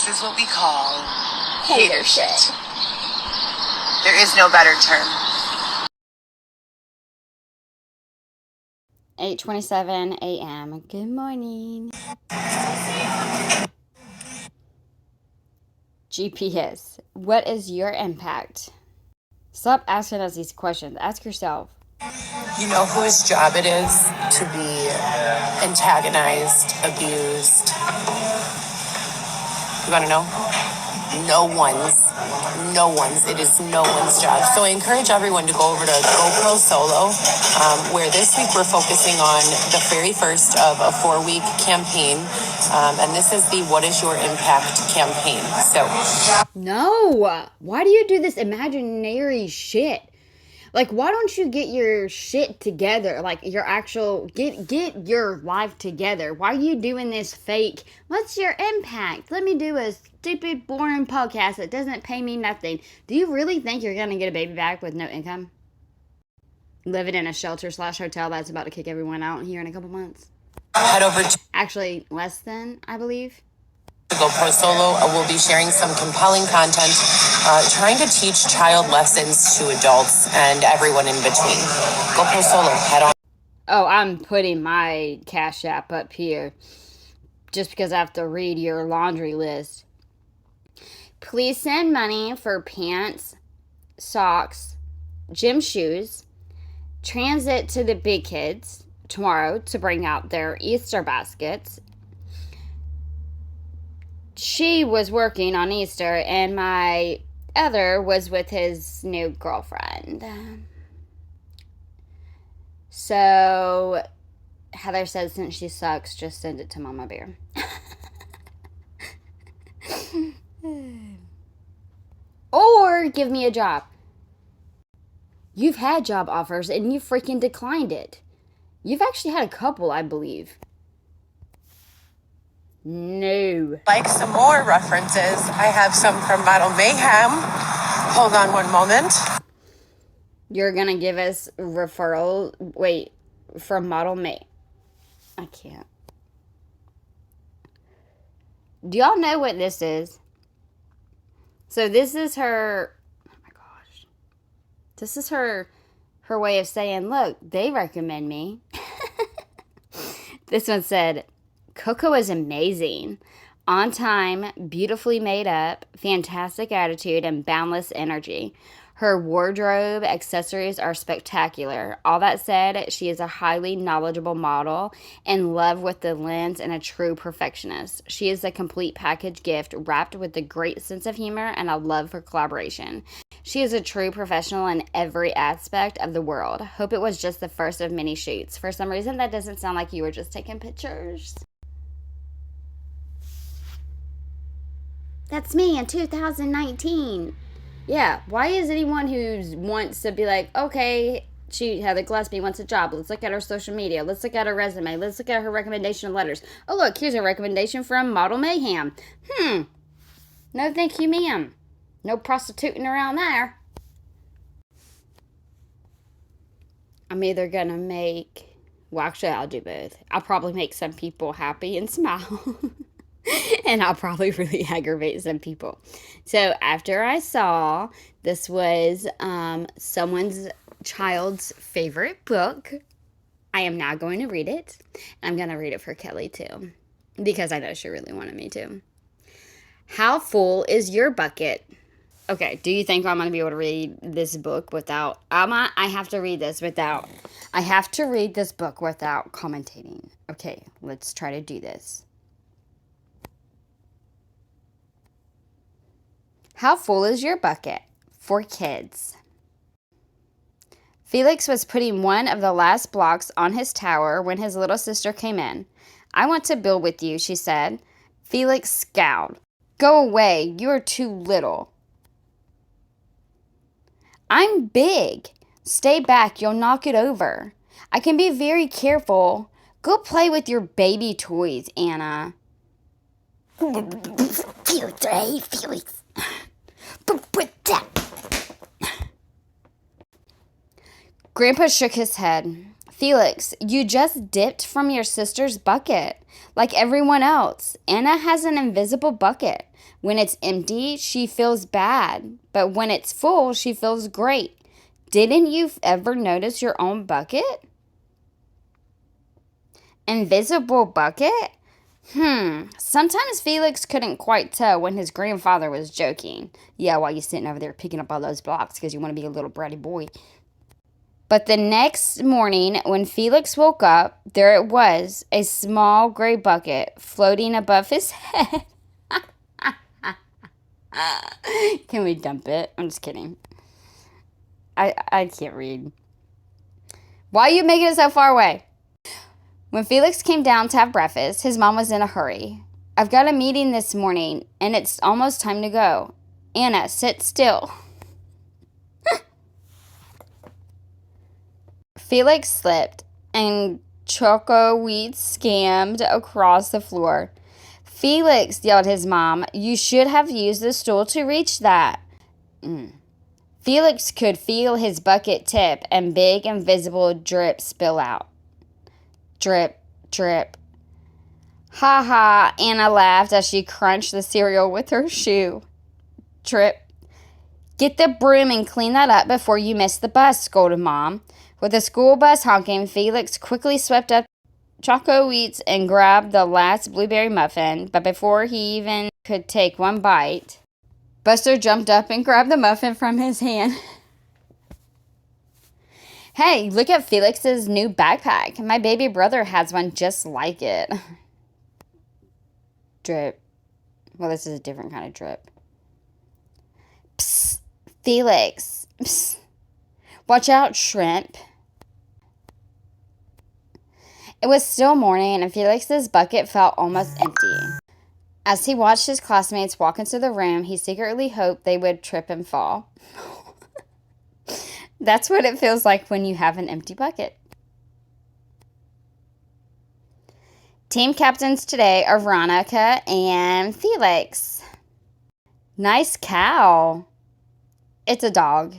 is what we call hater shit. There is no better term. 8:27 a.m. Good morning. GPS. What is your impact? Stop asking us these questions. Ask yourself. You know whose job it is to be antagonized, abused? You want to know? No one's. It is no one's job. So I encourage everyone to go over to GoPro Solo, where this week we're focusing on the very first of a 4-week campaign. And this is the What is Your Impact campaign. So. No! Why do you do this imaginary shit? Like, why don't you get your shit together? Like, your actual, get your life together. Why are you doing this fake, what's your impact? Let me do a stupid, boring podcast that doesn't pay me nothing. Do you really think you're going to get a baby back with no income? Living in a shelter/hotel that's about to kick everyone out here in a couple months? Head over to... Actually, less than, I believe. GoPro Solo will be sharing some compelling content, trying to teach child lessons to adults and everyone in between. GoPro Solo, head on. Oh, I'm putting my Cash App up here just because I have to read your laundry list. Please send money for pants, socks, gym shoes, transit to the big kids tomorrow to bring out their Easter baskets. She was working on Easter, and my other was with his new girlfriend. So, Heather said since she sucks, just send it to Mama Bear. Or give me a job. You've had job offers, and you freaking declined it. You've actually had a couple, I believe. No. Like some more references, I have some from Model Mayhem. Hold on one moment. You're gonna give us referral, from Model May. I can't. Do y'all know what this is? So this is her, oh my gosh. This is her way of saying, look, they recommend me. This one said, Coco is amazing. On time, beautifully made up, fantastic attitude, and boundless energy. Her wardrobe accessories are spectacular. All that said, she is a highly knowledgeable model, in love with the lens, and a true perfectionist. She is a complete package gift wrapped with a great sense of humor and a love for collaboration. She is a true professional in every aspect of the world. Hope it was just the first of many shoots. For some reason, that doesn't sound like you were just taking pictures. That's me in 2019. Yeah, why is anyone who wants to be like, okay, Heather Gillespie wants a job. Let's look at her social media. Let's look at her resume. Let's look at her recommendation letters. Oh, look, here's a recommendation from Model Mayhem. No thank you, ma'am. No prostituting around there. I'm either going to make... Well, actually, I'll do both. I'll probably make some people happy and smile. And I'll probably really aggravate some people. So after I saw this was someone's child's favorite book, I am now going to read it. I'm going to read it for Kelly too, because I know she really wanted me to. How full is your bucket? Okay, do you think I'm going to be able to read this book without... I have to read this without... I have to read this book without commentating. Okay, let's try to do this. How full is your bucket? For kids. Felix was putting one of the last blocks on his tower when his little sister came in. I want to build with you, she said. Felix scowled. Go away, you are too little. I'm big. Stay back, you'll knock it over. I can be very careful. Go play with your baby toys, Anna. Felix. Grandpa shook his head. Felix, you just dipped from your sister's bucket. Like everyone else, Anna has an invisible bucket. When it's empty, she feels bad. But when it's full, she feels great. Didn't you ever notice your own bucket? Invisible bucket? Sometimes Felix couldn't quite tell when his grandfather was joking. Yeah, while you're sitting over there picking up all those blocks because you want to be a little bratty boy. But the next morning, when Felix woke up, there it was, a small gray bucket floating above his head. Can we dump it? I'm just kidding. I can't read. Why are you making it so far away? When Felix came down to have breakfast, his mom was in a hurry. I've got a meeting this morning, and it's almost time to go. Anna, sit still. Felix slipped, and Choco Wheat scammed across the floor. Felix, yelled his mom, you should have used the stool to reach that. Felix could feel his bucket tip and big invisible drip spill out. Drip, drip. Ha ha, Anna laughed as she crunched the cereal with her shoe. Drip. Get the broom and clean that up before you miss the bus, scolded Mom. With the school bus honking, Felix quickly swept up Choco Wheats and grabbed the last blueberry muffin, but before he even could take one bite, Buster jumped up and grabbed the muffin from his hand. Hey, look at Felix's new backpack. My baby brother has one just like it. Drip. Well, this is a different kind of drip. Psst, Felix. Psst. Watch out, shrimp. It was still morning, and Felix's bucket felt almost empty. As he watched his classmates walk into the room, he secretly hoped they would trip and fall. That's what it feels like when you have an empty bucket. Team captains today are Veronica and Felix. Nice cow. It's a dog.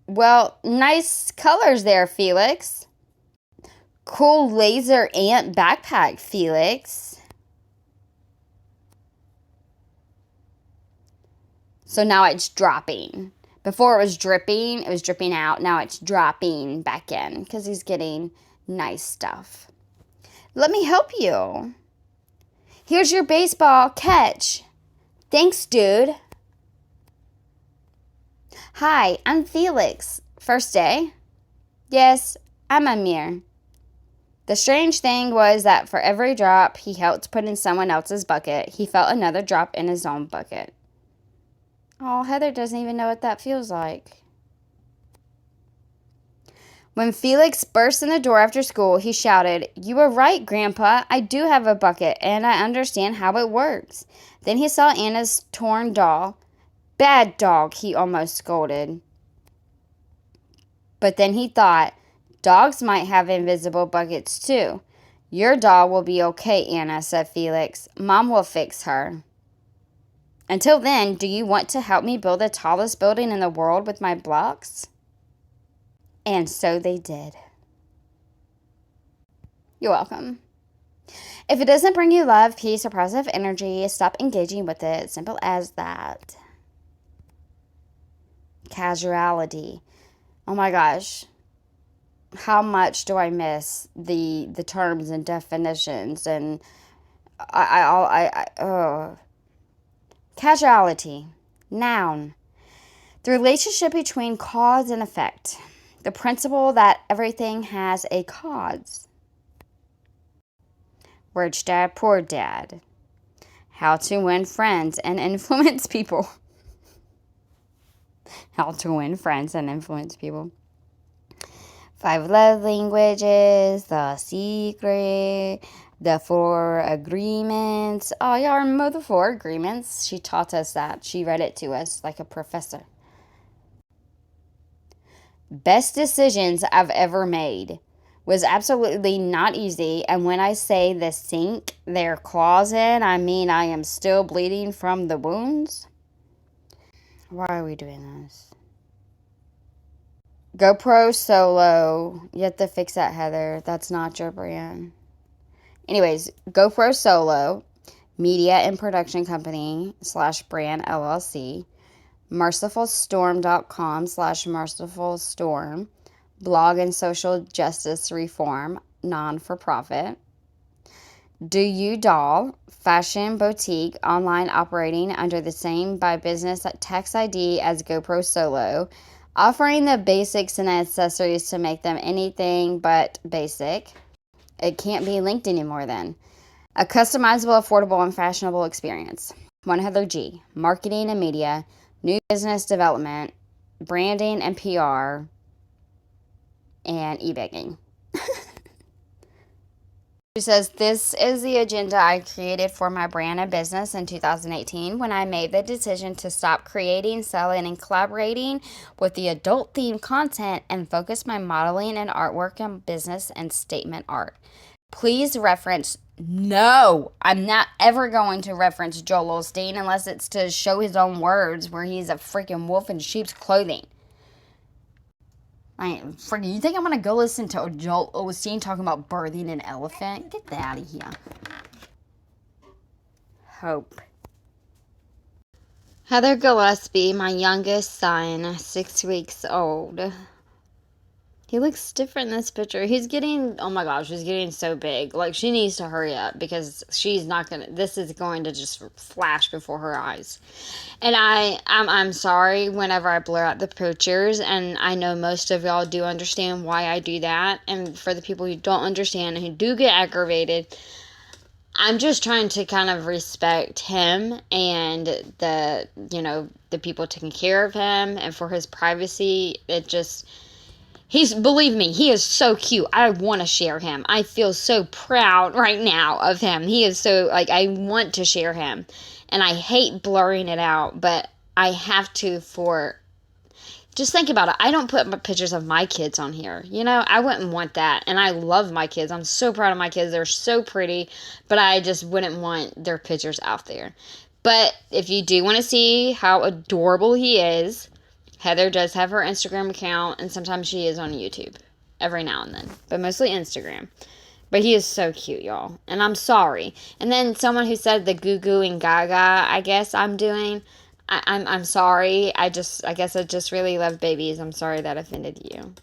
Well, nice colors there, Felix. Cool laser ant backpack, Felix. So now it's dropping. Before it was dripping out. Now it's dropping back in because he's getting nice stuff. Let me help you. Here's your baseball catch. Thanks, dude. Hi, I'm Felix. First day? Yes, I'm Amir. The strange thing was that for every drop he helped put in someone else's bucket, he felt another drop in his own bucket. Oh, Heather doesn't even know what that feels like. When Felix burst in the door after school, he shouted, You were right, Grandpa. I do have a bucket, and I understand how it works. Then he saw Anna's torn doll. Bad dog, he almost scolded. But then he thought, dogs might have invisible buckets too. Your doll will be okay, Anna, said Felix. Mom will fix her. Until then, do you want to help me build the tallest building in the world with my blocks? And so they did. You're welcome. If it doesn't bring you love, peace, or positive energy, stop engaging with it. Simple as that. Casuality. Oh my gosh. How much do I miss the terms and definitions and Causality. Noun. The relationship between cause and effect. The principle that everything has a cause. Rich dad, poor dad. How to win friends and influence people. How to win friends and influence people. 5 love languages, The Secret, the 4 agreements. Oh, y'all remember the 4 agreements? She taught us that. She read it to us like a professor. Best decisions I've ever made. Was absolutely not easy, and when I say the sink their claws in, I mean I am still bleeding from the wounds. Why are we doing this? GoPro Solo. You have to fix that, Heather. That's not your brand. Anyways, GoPro Solo, media and production company / brand LLC, mercifulstorm.com / mercifulstorm, blog and social justice reform, non-for-profit, Do You Doll, fashion boutique, online operating under the same by business tax ID as GoPro Solo, offering the basics and accessories to make them anything but basic. It can't be linked anymore then. A customizable, affordable, and fashionable experience. One Heather G. Marketing and media, new business development, branding and PR, and e-begging. She says, this is the agenda I created for my brand and business in 2018 when I made the decision to stop creating, selling, and collaborating with the adult-themed content and focus my modeling and artwork on business and statement art. Please reference, no, I'm not ever going to reference Joel Osteen unless it's to show his own words where he's a freaking wolf in sheep's clothing. You think I'm going to go listen to Joel Osteen talking about birthing an elephant? Get that out of here. Hope. Heather Gillespie, my youngest son, 6 weeks old. He looks different in this picture. He's getting, oh my gosh, he's getting so big. Like, she needs to hurry up because she's not going to, this is going to just flash before her eyes. And I'm sorry whenever I blur out the pictures, and I know most of y'all do understand why I do that. And for the people who don't understand and who do get aggravated, I'm just trying to kind of respect him and the people taking care of him and for his privacy. Believe me, he is so cute. I want to share him. I feel so proud right now of him. He is so, I want to share him. And I hate blurring it out, but I have to just think about it. I don't put pictures of my kids on here. I wouldn't want that. And I love my kids. I'm so proud of my kids. They're so pretty, but I just wouldn't want their pictures out there. But if you do want to see how adorable he is, Heather does have her Instagram account, and sometimes she is on YouTube every now and then, but mostly Instagram. But he is so cute, y'all, and I'm sorry. And then someone who said the goo goo and gaga, I guess I'm doing. I'm sorry. I guess I just really love babies. I'm sorry that offended you.